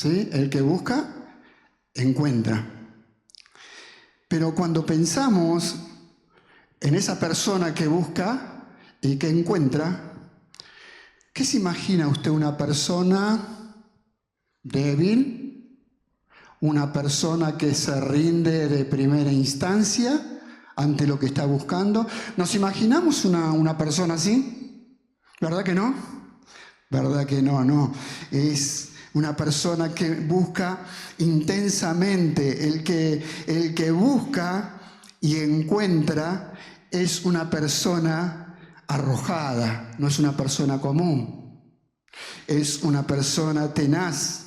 ¿sí? El que busca, encuentra. Pero cuando pensamos en esa persona que busca y que encuentra, ¿qué se imagina usted? ¿Una persona débil? ¿Una persona que se rinde de primera instancia ante lo que está buscando? ¿Nos imaginamos una persona así? ¿Verdad que no? ¿Verdad que no? No. Es una persona que busca intensamente. El que busca y encuentra es una persona arrojada, no es una persona común. Es una persona tenaz,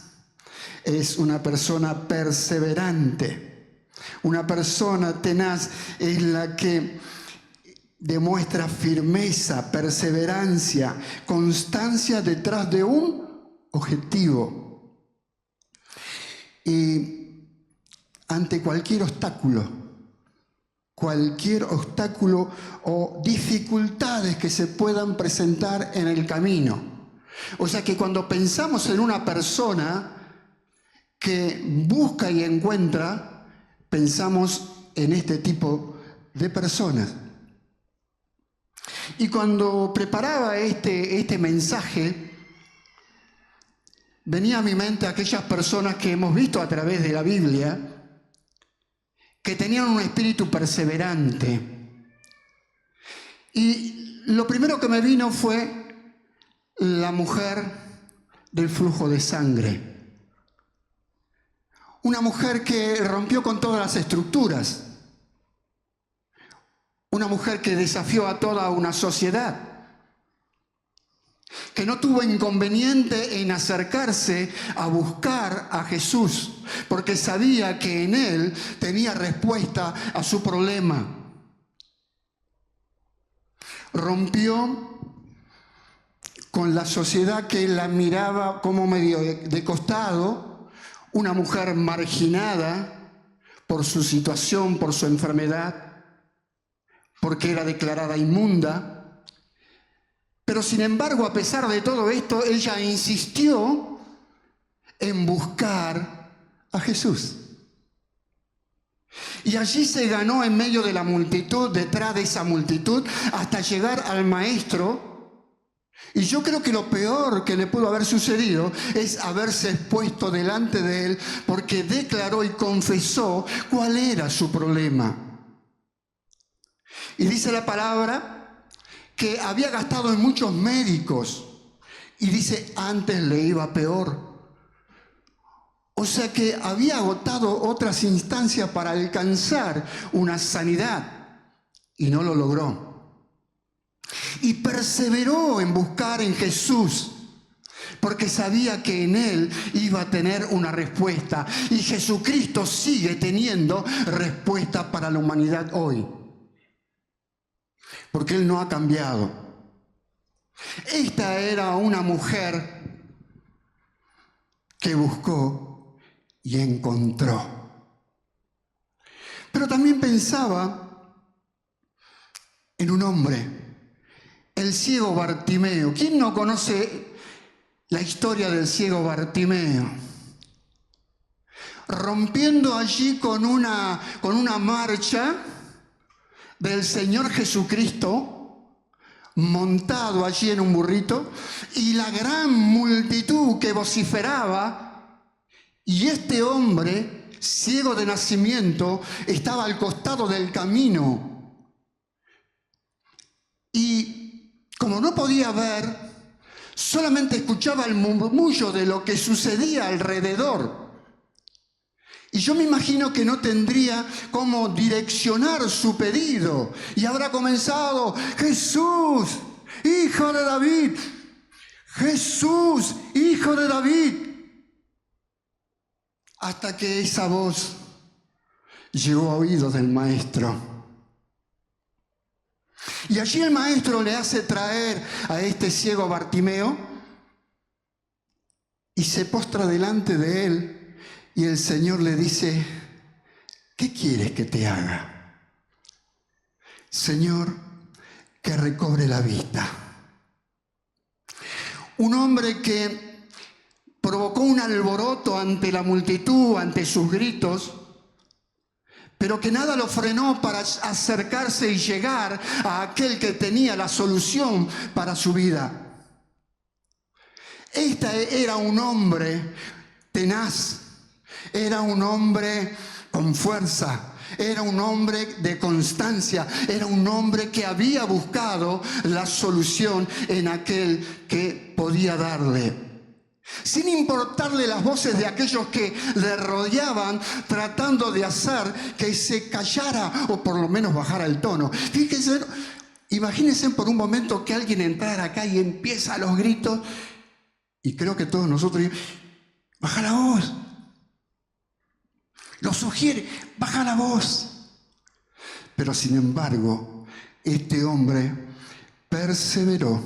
es una persona perseverante. Una persona tenaz es la que demuestra firmeza, perseverancia, constancia detrás de un objetivo. Y ante cualquier obstáculo o dificultades que se puedan presentar en el camino. O sea que cuando pensamos en una persona que busca y encuentra, pensamos en este tipo de personas. Y cuando preparaba este mensaje, venía a mi mente aquellas personas que hemos visto a través de la Biblia, que tenían un espíritu perseverante. Y lo primero que me vino fue la mujer del flujo de sangre. Una mujer que rompió con todas las estructuras. Una mujer que desafió a toda una sociedad, que no tuvo inconveniente en acercarse a buscar a Jesús, porque sabía que en Él tenía respuesta a su problema. Rompió con la sociedad que la miraba como medio de costado, una mujer marginada por su situación, por su enfermedad, porque era declarada inmunda. Pero sin embargo, a pesar de todo esto, ella insistió en buscar a Jesús. Y allí se ganó en medio de la multitud, detrás de esa multitud, hasta llegar al maestro. Y yo creo que lo peor que le pudo haber sucedido es haberse expuesto delante de él, porque declaró y confesó cuál era su problema. Y dice la palabra que había gastado en muchos médicos. Y dice, antes le iba peor. O sea que había agotado otras instancias para alcanzar una sanidad. Y no lo logró. Y perseveró en buscar en Jesús, porque sabía que en Él iba a tener una respuesta. Y Jesucristo sigue teniendo respuesta para la humanidad hoy. Porque Él no ha cambiado. Esta era una mujer que buscó y encontró. Pero también pensaba en un hombre, el ciego Bartimeo. ¿Quién no conoce la historia del ciego Bartimeo? Rompiendo allí con una marcha del Señor Jesucristo, montado allí en un burrito, y la gran multitud que vociferaba, y este hombre, ciego de nacimiento, estaba al costado del camino. Y como no podía ver, solamente escuchaba el murmullo de lo que sucedía alrededor. Y yo me imagino que no tendría cómo direccionar su pedido. Y habrá comenzado, Jesús, hijo de David. Jesús, hijo de David. Hasta que esa voz llegó a oídos del maestro. Y allí el maestro le hace traer a este ciego Bartimeo y se postra delante de él. Y el Señor le dice, ¿qué quieres que te haga? Señor, que recobre la vista. Un hombre que provocó un alboroto ante la multitud, ante sus gritos, pero que nada lo frenó para acercarse y llegar a aquel que tenía la solución para su vida. Este era un hombre tenaz, era un hombre con fuerza, era un hombre de constancia, era un hombre que había buscado la solución en aquel que podía darle. Sin importarle las voces de aquellos que le rodeaban, tratando de hacer que se callara o por lo menos bajara el tono. Fíjense, imagínense por un momento que alguien entrara acá y empieza a los gritos, y creo que todos nosotros, baja la voz. Lo sugiere, baja la voz. Pero sin embargo, este hombre perseveró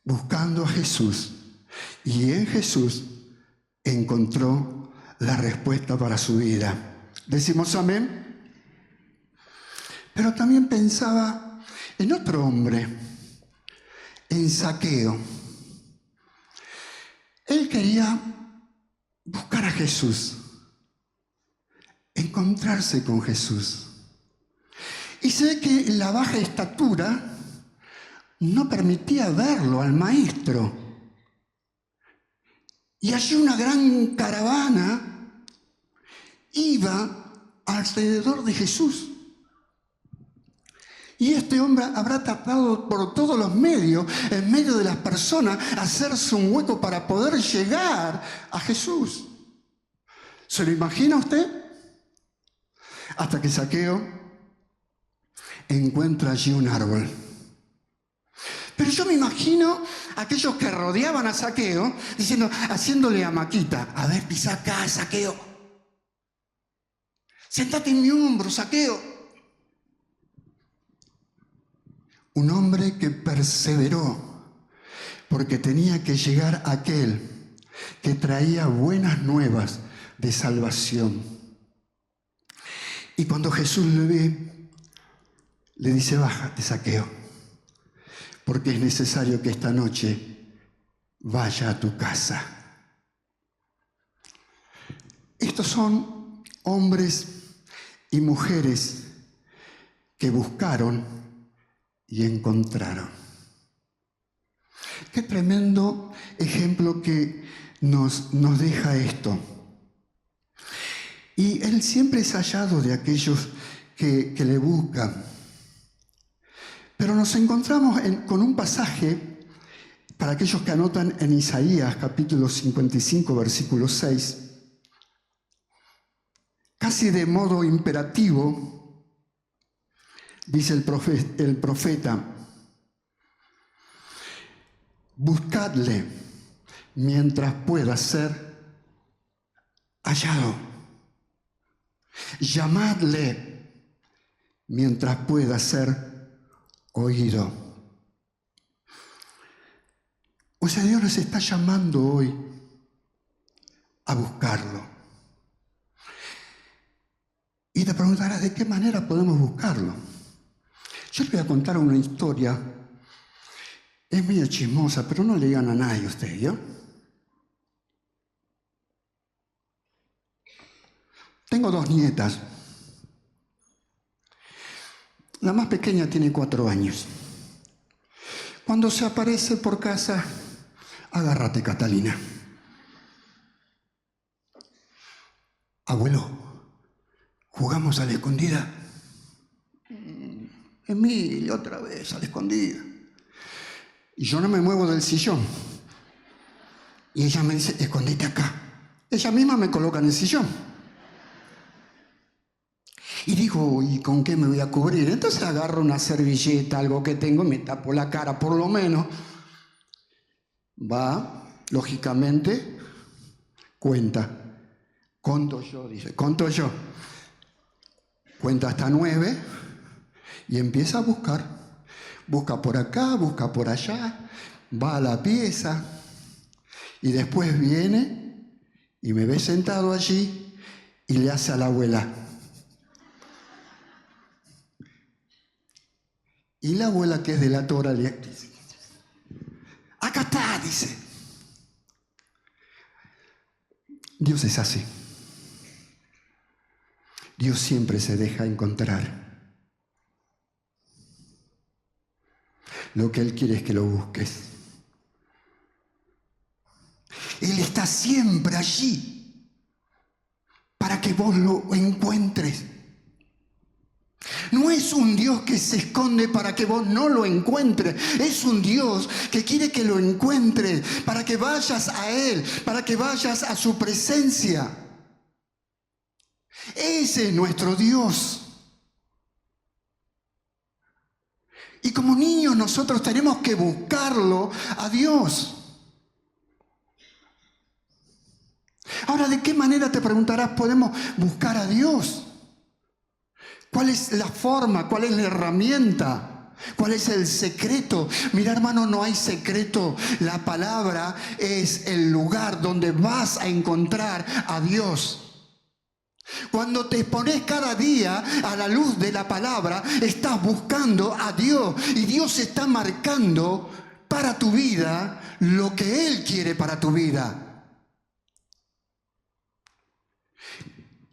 buscando a Jesús. Y en Jesús encontró la respuesta para su vida. ¿Decimos amén? Pero también pensaba en otro hombre, en Zaqueo. Él quería buscar a Jesús, encontrarse con Jesús. Y sé que la baja estatura no permitía verlo al maestro. Y allí una gran caravana iba alrededor de Jesús. Y este hombre habrá tratado por todos los medios, en medio de las personas, hacerse un hueco para poder llegar a Jesús. ¿Se lo imagina usted? Hasta que Zaqueo encuentra allí un árbol. Pero yo me imagino a aquellos que rodeaban a Zaqueo, diciendo, haciéndole hamaquita. A ver, pisa acá, Zaqueo. Séntate en mi hombro, Zaqueo. Un hombre que perseveró, porque tenía que llegar a aquel que traía buenas nuevas de salvación. Y cuando Jesús le ve, le dice, bájate, Zaqueo, porque es necesario que esta noche vaya a tu casa. Estos son hombres y mujeres que buscaron y encontraron. Qué tremendo ejemplo que nos deja esto. Y él siempre es hallado de aquellos que le buscan. Pero nos encontramos con un pasaje, para aquellos que anotan en Isaías, capítulo 55, versículo 6, casi de modo imperativo, dice el profeta, buscadle mientras pueda ser hallado. Llamadle mientras pueda ser oído. O sea, Dios nos está llamando hoy a buscarlo. Y te preguntarás, ¿de qué manera podemos buscarlo? Yo les voy a contar una historia. Es medio chismosa, pero no le digan a nadie ustedes, ¿yo? Tengo 2 nietas. La más pequeña tiene 4 años. Cuando se aparece por casa, agárrate, Catalina. Abuelo, ¿jugamos a la escondida? Emilio, otra vez a la escondida. Y yo no me muevo del sillón. Y ella me dice, escondete acá. Ella misma me coloca en el sillón. Y digo, ¿y con qué me voy a cubrir? Entonces agarro una servilleta, algo que tengo, y me tapo la cara por lo menos. Va, lógicamente, cuenta. Conto yo, dice, conto yo. Cuenta hasta 9 y empieza a buscar. Busca por acá, busca por allá, va a la pieza y después viene y me ve sentado allí y le hace a la abuela. Y la abuela, que es delatora, le dice, acá está, dice. Dios es así. Dios siempre se deja encontrar. Lo que Él quiere es que lo busques. Él está siempre allí para que vos lo encuentres. No es un Dios que se esconde para que vos no lo encuentres. Es un Dios que quiere que lo encuentres, para que vayas a Él, para que vayas a su presencia. Ese es nuestro Dios. Y como niños nosotros tenemos que buscarlo a Dios. Ahora, ¿de qué manera, te preguntarás, podemos buscar a Dios? ¿Cuál es la forma? ¿Cuál es la herramienta? ¿Cuál es el secreto? Mira, hermano, no hay secreto. La palabra es el lugar donde vas a encontrar a Dios. Cuando te expones cada día a la luz de la palabra, estás buscando a Dios. Y Dios está marcando para tu vida lo que Él quiere para tu vida.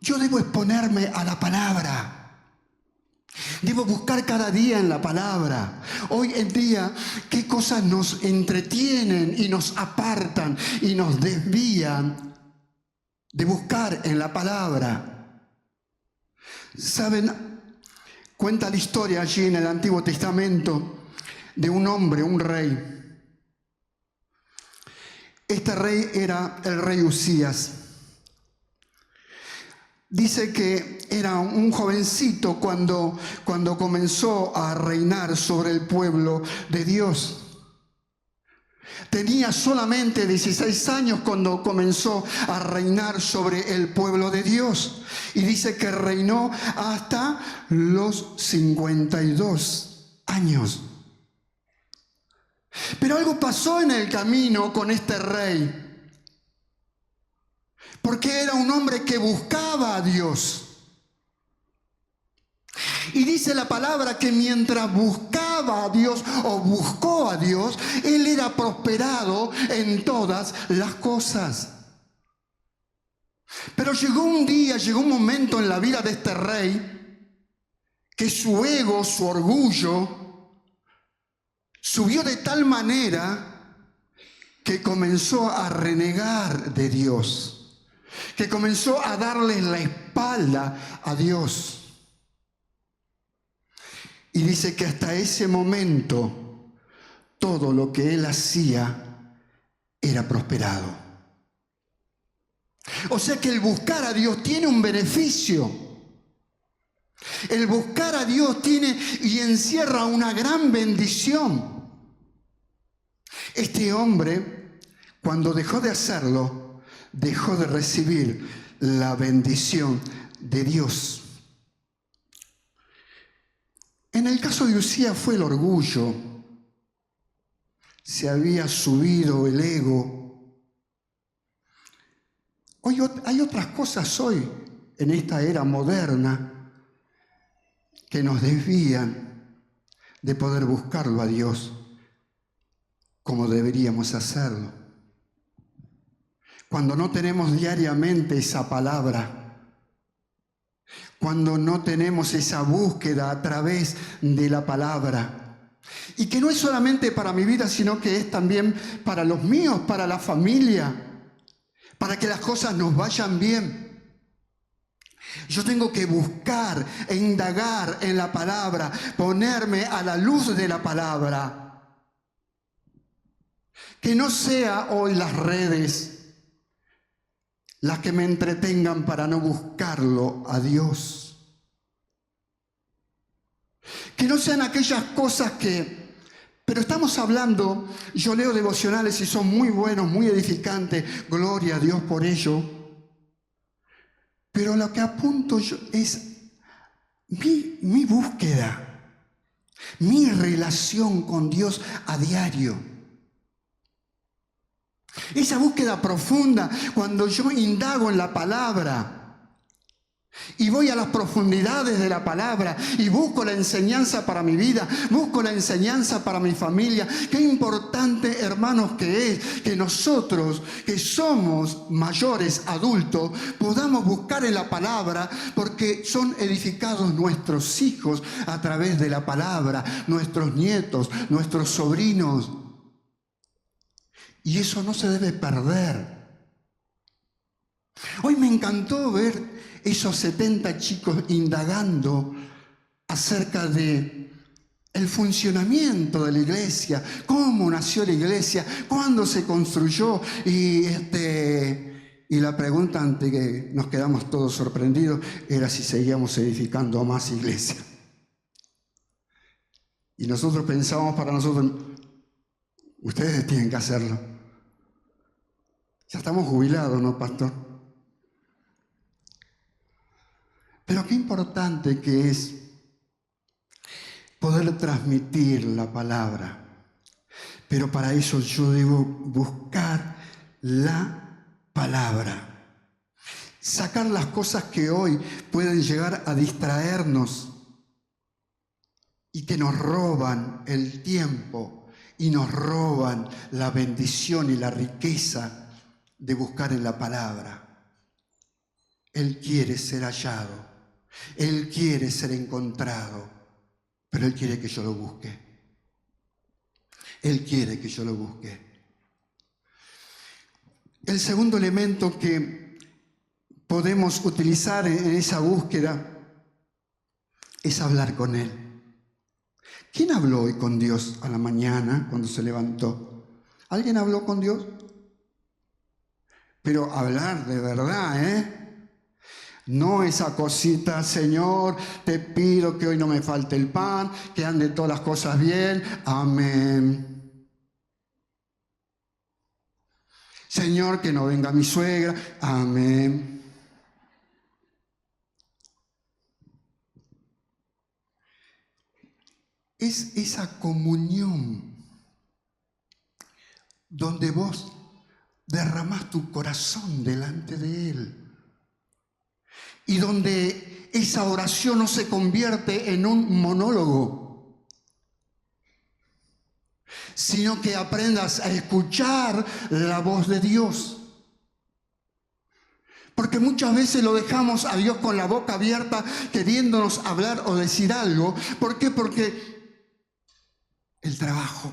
Yo debo exponerme a la palabra. Debo buscar cada día en la palabra. Hoy en día, ¿qué cosas nos entretienen y nos apartan y nos desvían de buscar en la palabra? ¿Saben? Cuenta la historia allí en el Antiguo Testamento de un hombre, un rey. Este rey era el rey Usías. Dice que era un jovencito cuando comenzó a reinar sobre el pueblo de Dios. Tenía solamente 16 años cuando comenzó a reinar sobre el pueblo de Dios. Y dice que reinó hasta los 52 años. Pero algo pasó en el camino con este rey. Porque era un hombre que buscaba a Dios. Y dice la palabra que mientras buscaba a Dios o buscó a Dios, él era prosperado en todas las cosas. Pero llegó un momento en la vida de este rey que su ego, su orgullo, subió de tal manera que comenzó a renegar de Dios. Que comenzó a darle la espalda a Dios. Y dice que hasta ese momento todo lo que él hacía era prosperado. O sea que el buscar a Dios tiene un beneficio. El buscar a Dios tiene y encierra una gran bendición. Este hombre, cuando dejó de hacerlo, dejó de recibir la bendición de Dios. En el caso de Usías fue el orgullo. Se había subido el ego. Hoy hay otras cosas hoy, en esta era moderna, que nos desvían de poder buscarlo a Dios como deberíamos hacerlo. Cuando no tenemos diariamente esa palabra, cuando no tenemos esa búsqueda a través de la palabra, y que no es solamente para mi vida, sino que es también para los míos, para la familia, para que las cosas nos vayan bien. Yo tengo que buscar e indagar en la palabra, ponerme a la luz de la palabra. Que no sea hoy las redes las que me entretengan para no buscarlo a Dios. Que no sean aquellas cosas que... Pero estamos hablando, yo leo devocionales y son muy buenos, muy edificantes, gloria a Dios por ello. Pero lo que apunto yo es mi búsqueda, mi relación con Dios a diario. Esa búsqueda profunda, cuando yo indago en la palabra, Y voy a las profundidades de la palabra y busco la enseñanza para mi vida, busco la enseñanza para mi familia. Qué importante, hermanos, que es que nosotros, que somos mayores, adultos, podamos buscar en la palabra, porque son edificados nuestros hijos a través de la palabra, nuestros nietos, nuestros sobrinos. Y eso no se debe perder. Hoy me encantó ver esos 70 chicos indagando acerca de el funcionamiento de la iglesia, cómo nació la iglesia, cuándo se construyó, y la pregunta ante que nos quedamos todos sorprendidos era si seguíamos edificando más iglesia. Y nosotros pensábamos para nosotros, ustedes tienen que hacerlo. Ya estamos jubilados, ¿no, pastor? Pero qué importante que es poder transmitir la palabra. Pero para eso yo debo buscar la palabra. Sacar las cosas que hoy pueden llegar a distraernos y que nos roban el tiempo y nos roban la bendición y la riqueza de buscar en la palabra. Él quiere ser hallado. Él quiere ser encontrado, pero Él quiere que yo lo busque. Él quiere que yo lo busque. El segundo elemento que podemos utilizar en esa búsqueda es hablar con Él. ¿Quién habló hoy con Dios a la mañana cuando se levantó? ¿Alguien habló con Dios? Pero hablar de verdad, No esa cosita, Señor, te pido que hoy no me falte el pan, que anden todas las cosas bien. Amén. Señor, que no venga mi suegra. Amén. Es esa comunión donde vos derramás tu corazón delante de Él. Y donde esa oración no se convierte en un monólogo, sino que aprendas a escuchar la voz de Dios. Porque muchas veces lo dejamos a Dios con la boca abierta, queriéndonos hablar o decir algo. ¿Por qué? Porque el trabajo,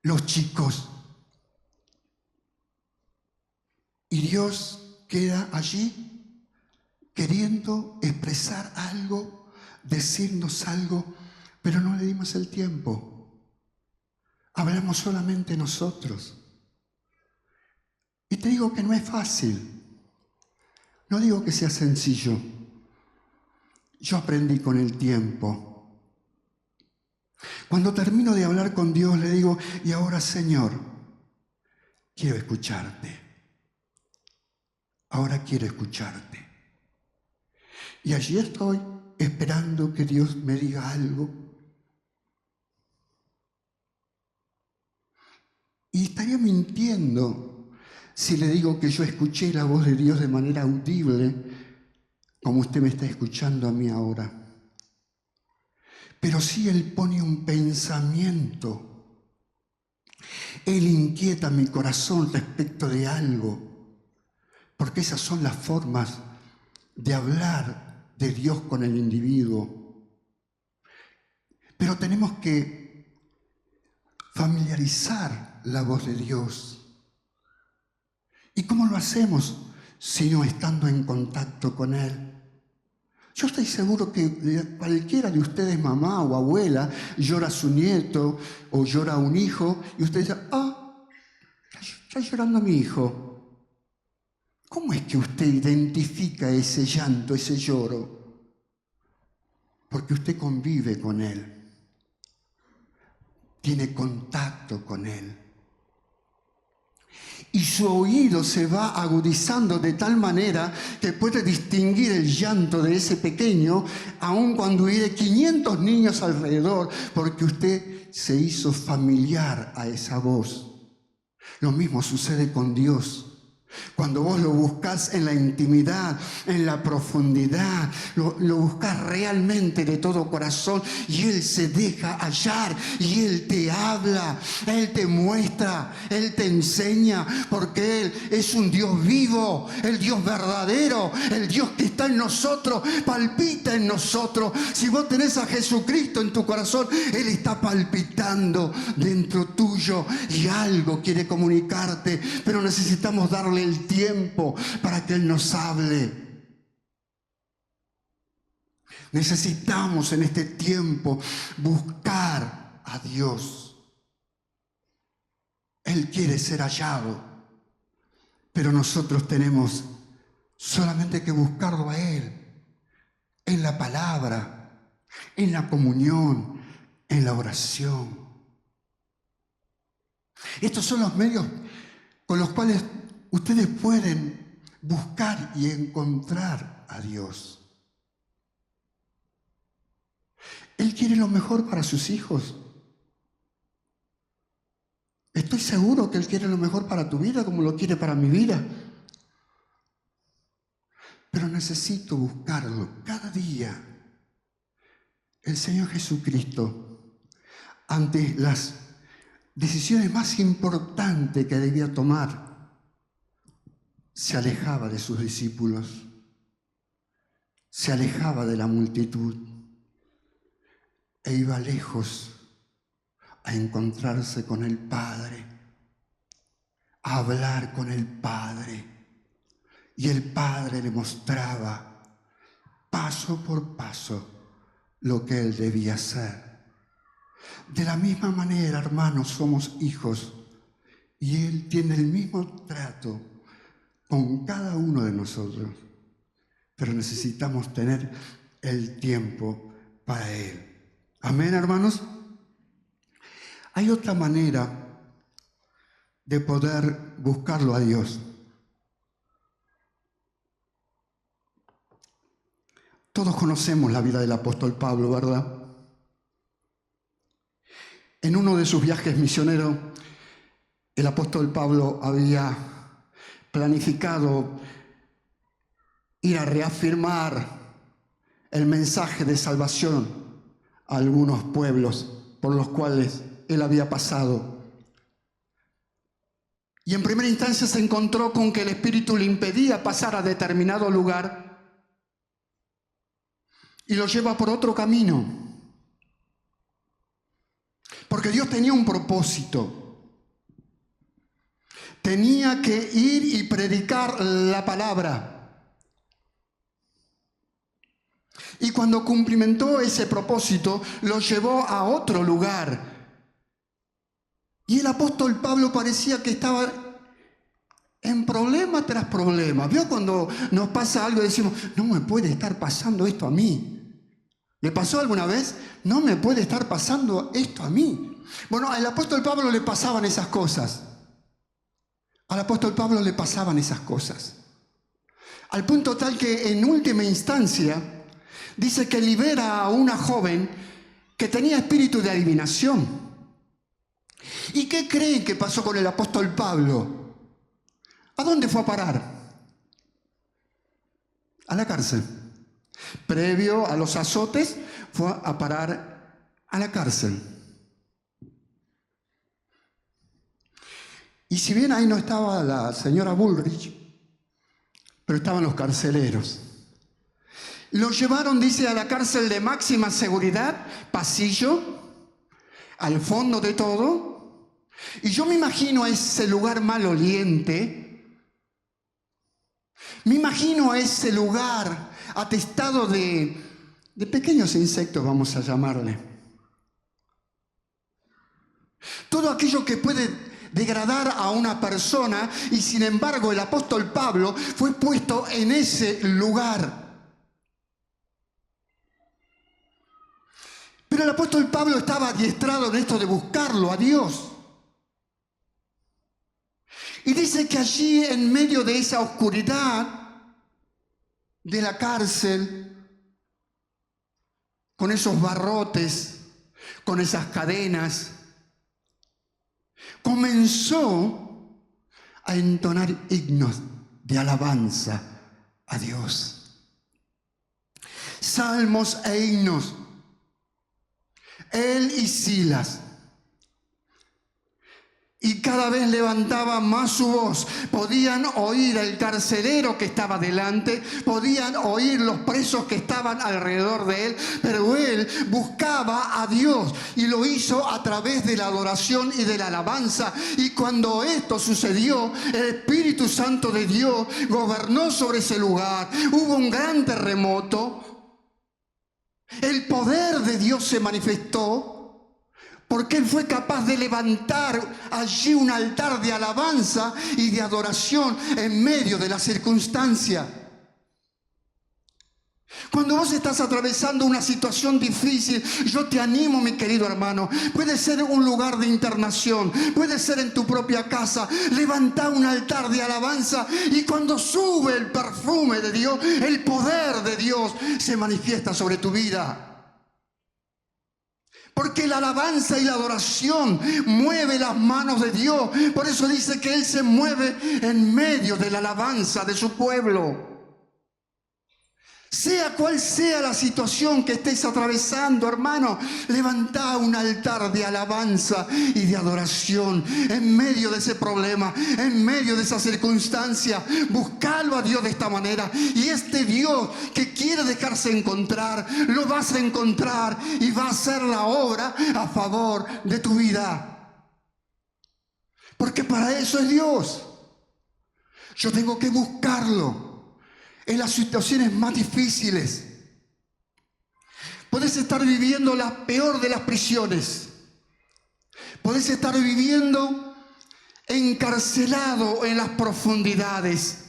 los chicos, y Dios queda allí queriendo expresar algo, decirnos algo, pero no le dimos el tiempo. Hablamos solamente nosotros. Y te digo que no es fácil. No digo que sea sencillo. Yo aprendí con el tiempo. Cuando termino de hablar con Dios, le digo, y ahora, Señor, quiero escucharte. Ahora quiero escucharte. Y allí estoy esperando que Dios me diga algo. Y estaría mintiendo si le digo que yo escuché la voz de Dios de manera audible, como usted me está escuchando a mí ahora. Pero sí Él pone un pensamiento. Él inquieta mi corazón respecto de algo. Porque esas son las formas de hablar de Dios con el individuo. Pero tenemos que familiarizar la voz de Dios. ¿Y cómo lo hacemos? Sino estando en contacto con Él. Yo estoy seguro que cualquiera de ustedes, mamá o abuela, llora a su nieto o llora a un hijo y usted dice, está llorando a mi hijo. ¿Cómo es que usted identifica ese llanto, ese lloro? Porque usted convive con Él, tiene contacto con Él. Y su oído se va agudizando de tal manera que puede distinguir el llanto de ese pequeño, aun cuando hubiere 500 niños alrededor, porque usted se hizo familiar a esa voz. Lo mismo sucede con Dios. Cuando vos lo buscás en la intimidad, en la profundidad, lo buscás realmente de todo corazón y Él se deja hallar y Él te habla, Él te muestra, Él te enseña, porque Él es un Dios vivo, el Dios verdadero, el Dios que está en nosotros, palpita en nosotros. Si vos tenés a Jesucristo en tu corazón, Él está palpitando dentro tuyo y algo quiere comunicarte, pero necesitamos darle el tiempo para que Él nos hable. Necesitamos en este tiempo buscar a Dios. Él quiere ser hallado, pero nosotros tenemos solamente que buscarlo a Él, en la palabra, en la comunión, en la oración. Estos son los medios con los cuales ustedes pueden buscar y encontrar a Dios. Él quiere lo mejor para sus hijos. Estoy seguro que Él quiere lo mejor para tu vida como lo quiere para mi vida. Pero necesito buscarlo cada día. El Señor Jesucristo, ante las decisiones más importantes que debía tomar, se alejaba de sus discípulos, se alejaba de la multitud e iba lejos a encontrarse con el Padre, a hablar con el Padre. Y el Padre le mostraba paso por paso lo que Él debía hacer. De la misma manera, hermanos, somos hijos y Él tiene el mismo trato con cada uno de nosotros, pero necesitamos tener el tiempo para Él. Amén, hermanos. Hay otra manera de poder buscarlo a Dios. Todos conocemos la vida del apóstol Pablo, ¿verdad? En uno de sus viajes misioneros, el apóstol Pablo había planificado ir a reafirmar el mensaje de salvación a algunos pueblos por los cuales él había pasado. Y en primera instancia se encontró con que el Espíritu le impedía pasar a determinado lugar y lo lleva por otro camino. Porque Dios tenía un propósito. Tenía que ir y predicar la palabra. Y cuando cumplimentó ese propósito, lo llevó a otro lugar. Y el apóstol Pablo parecía que estaba en problema tras problema. ¿Vio cuando nos pasa algo y decimos, no me puede estar pasando esto a mí? ¿Le pasó alguna vez? No me puede estar pasando esto a mí. Bueno, al apóstol Pablo le pasaban esas cosas. Al apóstol Pablo le pasaban esas cosas. Al punto tal que en última instancia dice que libera a una joven que tenía espíritu de adivinación. ¿Y qué creen que pasó con el apóstol Pablo? ¿A dónde fue a parar? A la cárcel. Previo a los azotes, fue a parar a la cárcel. Y si bien ahí no estaba la señora Bullrich, pero estaban los carceleros. Lo llevaron, dice, a la cárcel de máxima seguridad, pasillo, al fondo de todo. Y yo me imagino a ese lugar maloliente, me imagino a ese lugar atestado de pequeños insectos, vamos a llamarle. Todo aquello que puede degradar a una persona, y sin embargo el apóstol Pablo fue puesto en ese lugar. Pero el apóstol Pablo estaba adiestrado en esto de buscarlo a Dios. Y dice que allí, en medio de esa oscuridad de la cárcel, con esos barrotes, con esas cadenas, comenzó a entonar himnos de alabanza a Dios. Salmos e himnos. Él y Silas. Y cada vez levantaba más su voz. Podían oír al carcelero que estaba delante, podían oír los presos que estaban alrededor de él, pero él buscaba a Dios y lo hizo a través de la adoración y de la alabanza. Y cuando esto sucedió, el Espíritu Santo de Dios gobernó sobre ese lugar. Hubo un gran terremoto. El poder de Dios se manifestó, porque Él fue capaz de levantar allí un altar de alabanza y de adoración en medio de la circunstancia. Cuando vos estás atravesando una situación difícil, yo te animo, mi querido hermano. Puede ser un lugar de internación, puede ser en tu propia casa. Levanta un altar de alabanza y cuando sube el perfume de Dios, el poder de Dios se manifiesta sobre tu vida. Porque la alabanza y la adoración mueve las manos de Dios. Por eso dice que Él se mueve en medio de la alabanza de su pueblo. Sea cual sea la situación que estés atravesando, hermano, levantá un altar de alabanza y de adoración en medio de ese problema, en medio de esa circunstancia. Buscalo a Dios de esta manera. Y este Dios que quiere dejarse encontrar, lo vas a encontrar y va a hacer la obra a favor de tu vida. Porque para eso es Dios. Yo tengo que buscarlo en las situaciones más difíciles. Podés estar viviendo la peor de las prisiones. Podés estar viviendo encarcelado en las profundidades.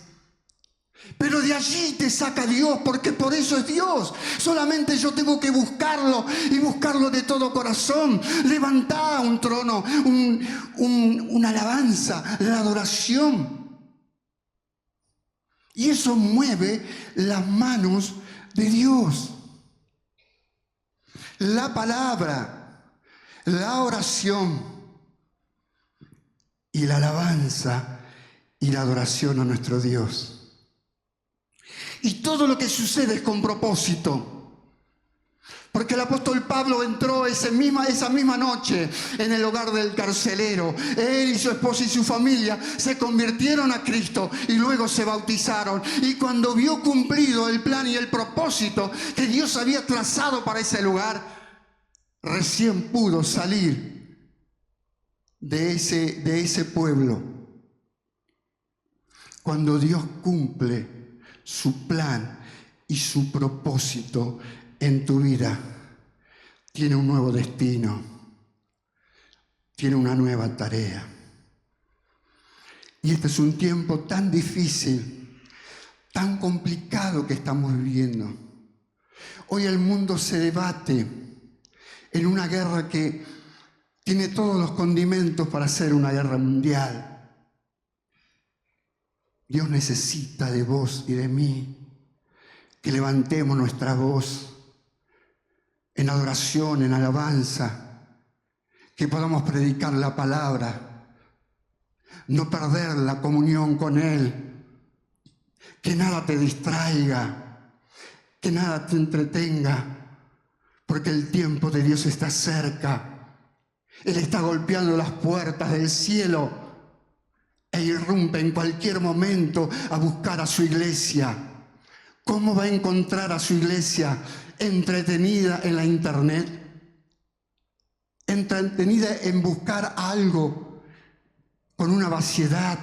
Pero de allí te saca Dios, porque por eso es Dios. Solamente yo tengo que buscarlo y buscarlo de todo corazón. Levantá un trono, una alabanza, la adoración. Y eso mueve las manos de Dios. La palabra, la oración y la alabanza y la adoración a nuestro Dios. Y todo lo que sucede es con propósito. Porque el apóstol Pablo entró esa misma noche en el hogar del carcelero. Él y su esposa y su familia se convirtieron a Cristo y luego se bautizaron. Y cuando vio cumplido el plan y el propósito que Dios había trazado para ese lugar, recién pudo salir de ese pueblo. Cuando Dios cumple su plan y su propósito en tu vida, tiene un nuevo destino, tiene una nueva tarea. Y este es un tiempo tan difícil, tan complicado que estamos viviendo. Hoy el mundo se debate en una guerra que tiene todos los condimentos para ser una guerra mundial. Dios necesita de vos y de mí que levantemos nuestra voz en adoración, en alabanza, que podamos predicar la palabra, no perder la comunión con Él, que nada te distraiga, que nada te entretenga, porque el tiempo de Dios está cerca. Él está golpeando las puertas del cielo e irrumpe en cualquier momento a buscar a su iglesia. ¿Cómo va a encontrar a su iglesia? Entretenida en la internet, entretenida en buscar algo con una vaciedad,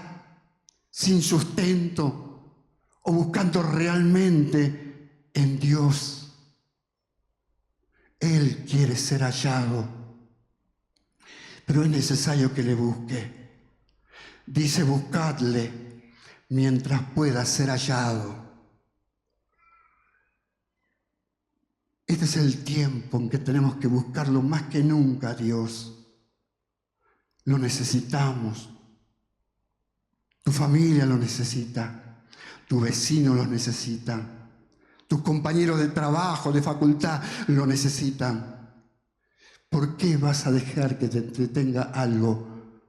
sin sustento, o buscando realmente en Dios. Él quiere ser hallado, pero es necesario que le busque. Dice: buscadle mientras pueda ser hallado. Este es el tiempo en que tenemos que buscarlo más que nunca a Dios. Lo necesitamos. Tu familia lo necesita. Tu vecino lo necesita. Tus compañeros de trabajo, de facultad, lo necesitan. ¿Por qué vas a dejar que te entretenga algo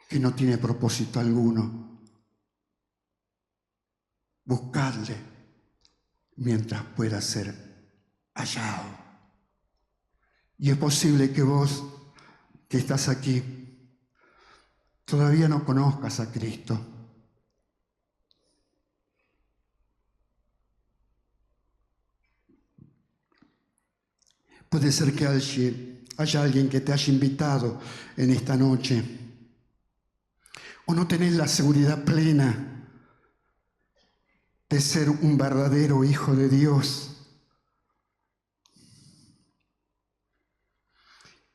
que no tiene propósito alguno? Buscadle mientras pueda ser hallado. Y es posible que vos, que estás aquí, todavía no conozcas a Cristo. Puede ser que haya alguien que te haya invitado en esta noche, o no tenés la seguridad plena de ser un verdadero hijo de Dios.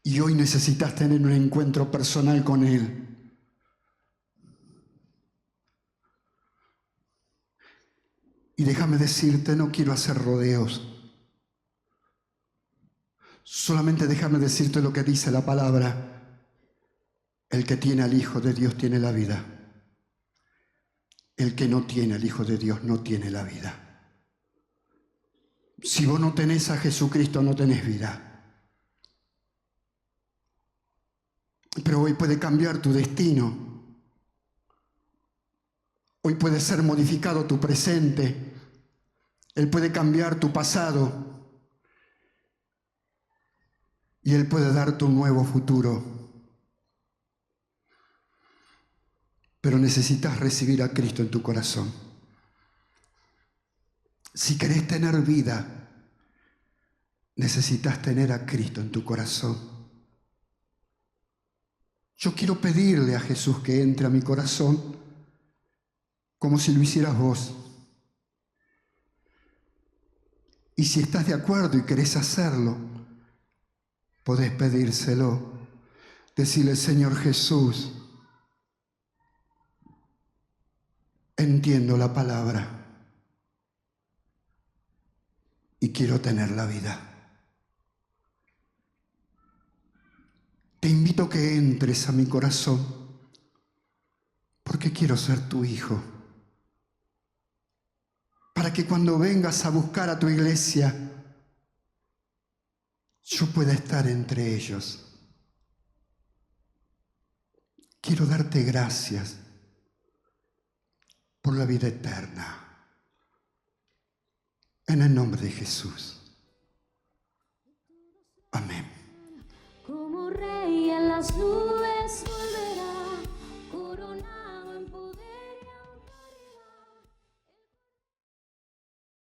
Y hoy necesitas tener un encuentro personal con Él. Y déjame decirte, no quiero hacer rodeos. Solamente déjame decirte lo que dice la palabra. El que tiene al Hijo de Dios tiene la vida. El que no tiene al Hijo de Dios no tiene la vida. Si vos no tenés a Jesucristo, no tenés vida. Pero hoy puede cambiar tu destino. Hoy puede ser modificado tu presente. Él puede cambiar tu pasado. Y Él puede darte un nuevo futuro. Pero necesitas recibir a Cristo en tu corazón. Si querés tener vida, necesitas tener a Cristo en tu corazón. Yo quiero pedirle a Jesús que entre a mi corazón como si lo hicieras vos. Y si estás de acuerdo y querés hacerlo, podés pedírselo. Decirle, Señor Jesús, entiendo la palabra y quiero tener la vida. Te invito a que entres a mi corazón porque quiero ser tu hijo. Para que cuando vengas a buscar a tu iglesia, yo pueda estar entre ellos. Quiero darte gracias por la vida eterna. En el nombre de Jesús. Amén. Como rey en las nubes.